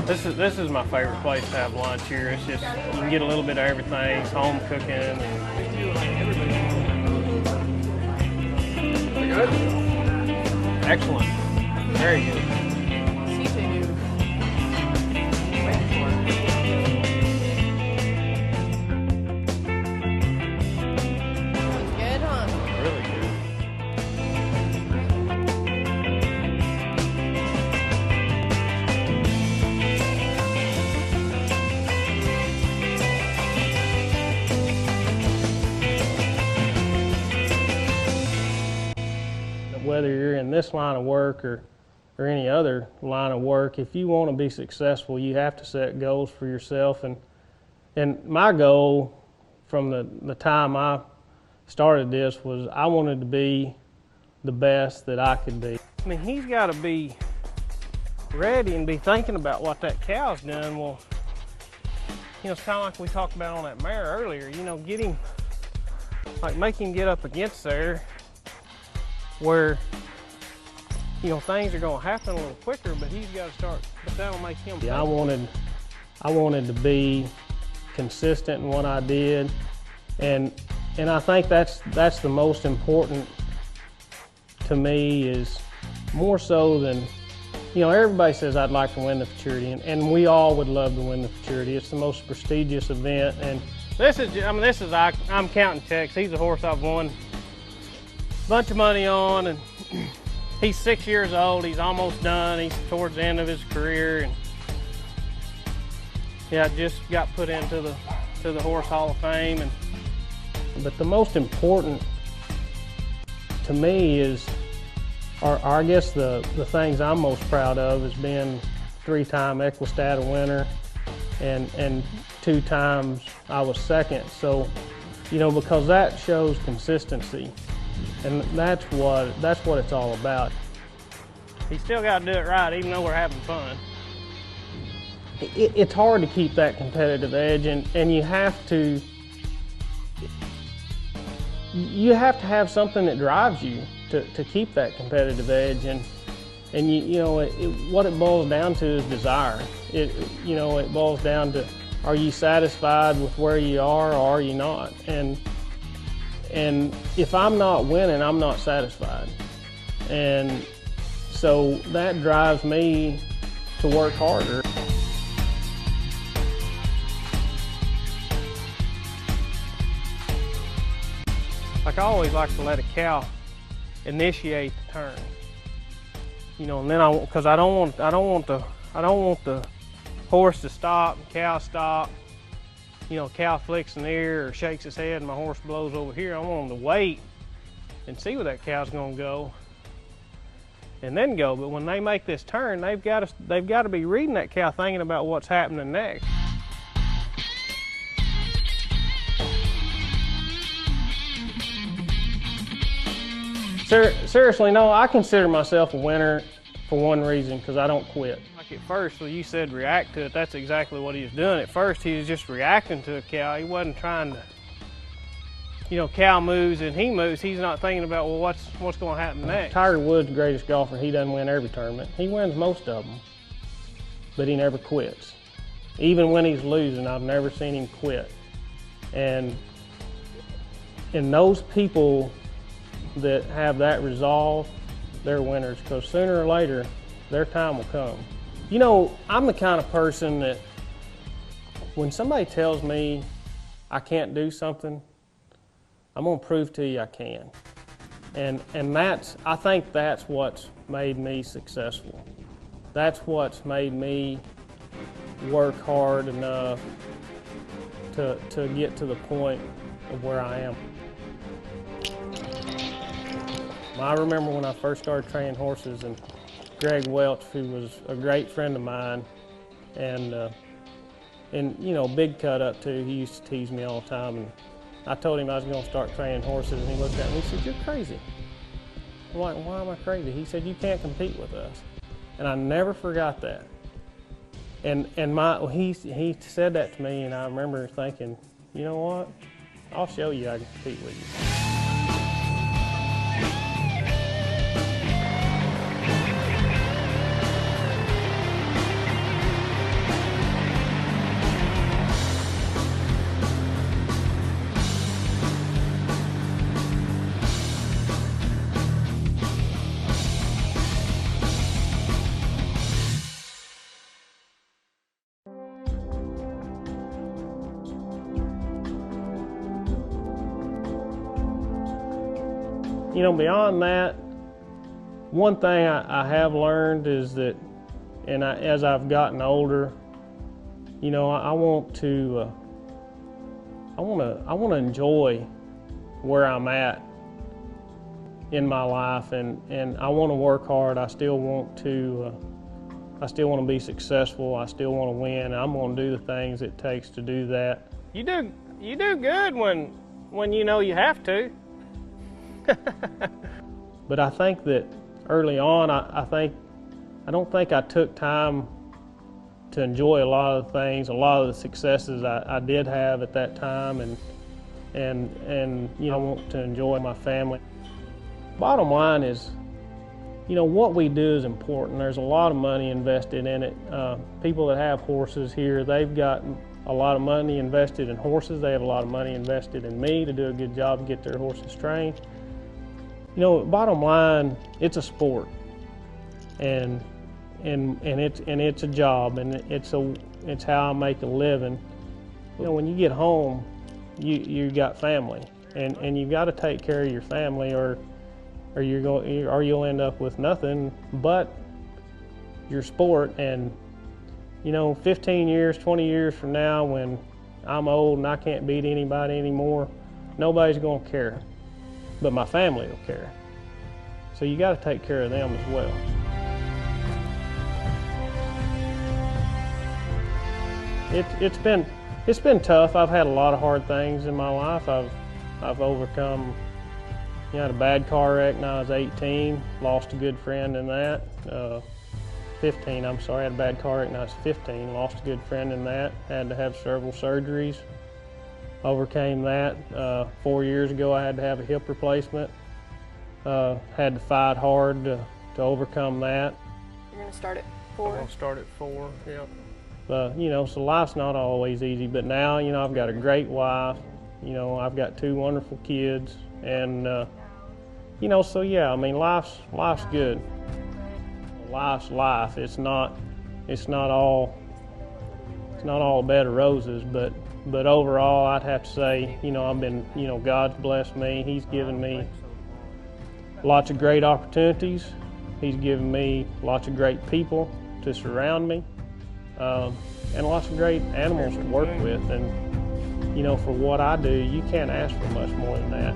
This is my favorite place to have lunch here. It's just, you can get a little bit of everything. It's home cooking. Good? Excellent. Very good. Good, huh? Really good. Whether you're in this line of work or any other line of work, if you want to be successful, you have to set goals for yourself. And my goal from the time I started this was I wanted to be the best that I could be. I mean, he's got to be ready and be thinking about what that cow's done. Well, you know, it's kind of like we talked about on that mare earlier, you know, get him, like make him get up against there where, you know, things are going to happen a little quicker, but he's got to start, but that'll make him. Yeah, I wanted to be consistent in what I did, and I think that's the most important to me, is more so than, you know, everybody says I'd like to win the Futurity, and we all would love to win the Futurity. It's the most prestigious event, and I'm counting checks. He's a horse I've won a bunch of money on, and he's 6 years old. He's almost done. He's towards the end of his career, and yeah, just got put into the Horse Hall of Fame. But the most important to me is, or I guess the things I'm most proud of is being 3-time Equistata winner, and 2 times I was second. So, you know, because that shows consistency. And that's what it's all about. He's still got to do it right, even though we're having fun. It's hard to keep that competitive edge, and you have to have something that drives you to keep that competitive edge. And you know, what it boils down to is desire. You know, it boils down to, are you satisfied with where you are, or are you not? And if I'm not winning, I'm not satisfied. And so that drives me to work harder. Like, I always like to let a cow initiate the turn. You know, and then because I don't want the horse to stop, and cow stop. You know, cow flicks an ear or shakes his head and my horse blows over here. I want him to wait and see where that cow's gonna go and then go. But when they make this turn, they've got to be reading that cow, thinking about what's happening next. Seriously, no, I consider myself a winner for one reason, because I don't quit. Like at first, when you said react to it, that's exactly what he was doing. At first, he was just reacting to a cow. He wasn't trying to, you know, cow moves and he moves. He's not thinking about, well, what's going to happen next. Tiger Woods, the greatest golfer. He doesn't win every tournament. He wins most of them, but he never quits. Even when he's losing, I've never seen him quit. And those people that have that resolve, they're winners, because sooner or later, their time will come. You know, I'm the kind of person that when somebody tells me I can't do something, I'm gonna prove to you I can. And I think that's what's made me successful. That's what's made me work hard enough to get to the point of where I am. I remember when I first started training horses, and Greg Welch, who was a great friend of mine, and you know, big cut up too, he used to tease me all the time, and I told him I was going to start training horses, and he looked at me and he said, "You're crazy." I'm like, "Why am I crazy?" He said, "You can't compete with us." And I never forgot that. And he said that to me, and I remember thinking, you know what? I'll show you I can compete with you. beyond that, one thing I have learned is that, as I've gotten older, I want to enjoy where I'm at in my life, and I want to work hard. I still want to be successful. I still want to win. I'm going to do the things it takes to do that. You do good when you have to. But I think that early on, I don't think I took time to enjoy a lot of things, a lot of the successes I did have at that time, and I want to enjoy my family. Bottom line is, what we do is important. There's a lot of money invested in it. People that have horses here, they've got a lot of money invested in horses. They have a lot of money invested in me to do a good job and get their horses trained. Bottom line, it's a sport, and it's a job, and it's how I make a living. When you get home, you got family, and you've got to take care of your family, or you'll end up with nothing but your sport. And 15 years, 20 years from now, when I'm old and I can't beat anybody anymore, nobody's going to care, but my family will care. So you got to take care of them as well. It's been tough. I've had a lot of hard things in my life. I've overcome. I had a bad car wreck when I was 18. Lost a good friend in that. 15. I'm sorry. I had a bad car wreck when I was 15. Lost a good friend in that. Had to have several surgeries. Overcame that. 4 years ago, I had to have a hip replacement. Had to fight hard to overcome that. You're going to start at 4? I'm going to start at 4, yeah. So life's not always easy, but now, I've got a great wife. I've got 2 wonderful kids, and, so yeah, life's good. Life's life. It's not all a bed of roses, but overall, I'd have to say, I've been, God's blessed me. He's given me lots of great opportunities. He's given me lots of great people to surround me, and lots of great animals to work with. And, for what I do, you can't ask for much more than that.